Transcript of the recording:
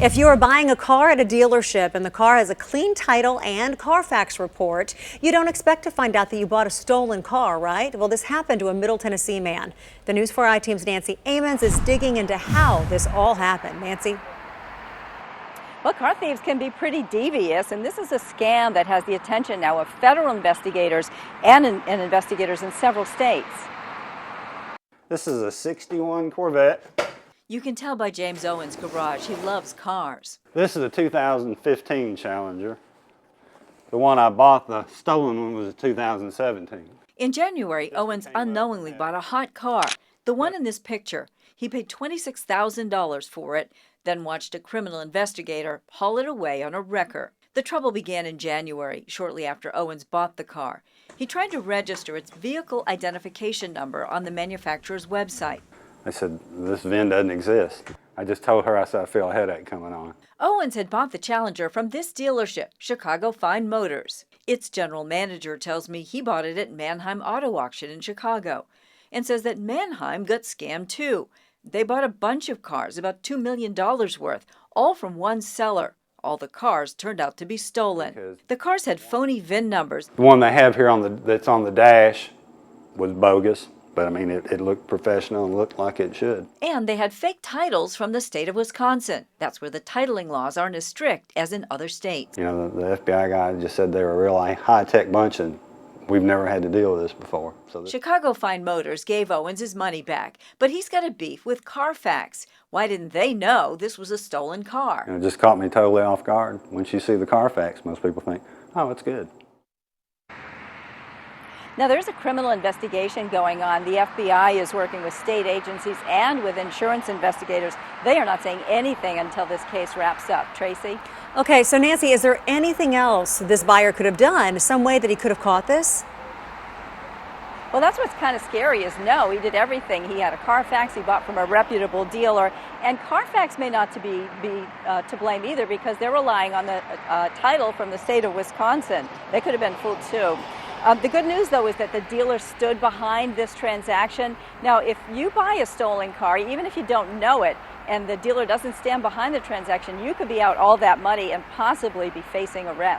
If you are buying a car at a dealership and the car has a clean title and Carfax report, you don't expect to find out that you bought a stolen car, right? Well, this happened to a Middle Tennessee man. The News 4 I-Team's Nancy AMONS is digging into how this all happened. Nancy? Well, car thieves can be pretty devious, and this is a scam that has the attention now of federal investigators and investigators in several states. This is a 61 Corvette. You can tell by James Owen's garage he loves cars. This is a 2015 Challenger. The one I bought, the stolen one, was a 2017. In January, Owens unknowingly bought a hot car, the one in this picture. He paid $26,000 for it, then watched a criminal investigator haul it away on a wrecker. The trouble began in January, shortly after Owens bought the car. He tried to register its vehicle identification number on the manufacturer's website. I said, this VIN doesn't exist. I just told her, I said, I feel a headache coming on. Owens had bought the Challenger from this dealership, Chicago Fine Motors. Its general manager tells me he bought it at Mannheim Auto Auction in Chicago and says that Mannheim got scammed too. They bought a bunch of cars, about $2 million worth, all from one seller. All the cars turned out to be stolen. The cars had phony VIN numbers. The one they have here that's on the dash was bogus. But I mean, it looked professional and looked like it should. And they had fake titles from the state of Wisconsin. That's where the titling laws aren't as strict as in other states. You know, the FBI guy just said they were a real high-tech bunch, and we've never had to deal with this before. Chicago Fine Motors gave Owens his money back, but he's got a beef with Carfax. Why didn't they know this was a stolen car? It just caught me totally off guard. Once you see the Carfax, most people think, oh, it's good. Now, there's a criminal investigation going on. The FBI is working with state agencies and with insurance investigators. They are not saying anything until this case wraps up. Tracy? Okay, so Nancy, is there anything else this buyer could have done, some way that he could have caught this? Well, that's what's kind of scary is no, he did everything. He had a Carfax he bought from a reputable dealer, and Carfax may not be to blame either because they're relying on the title from the state of Wisconsin. They could have been fooled too. The good news, though, is that the dealer stood behind this transaction. Now, if you buy a stolen car, even if you don't know it, and the dealer doesn't stand behind the transaction, you could be out all that money and possibly be facing arrest.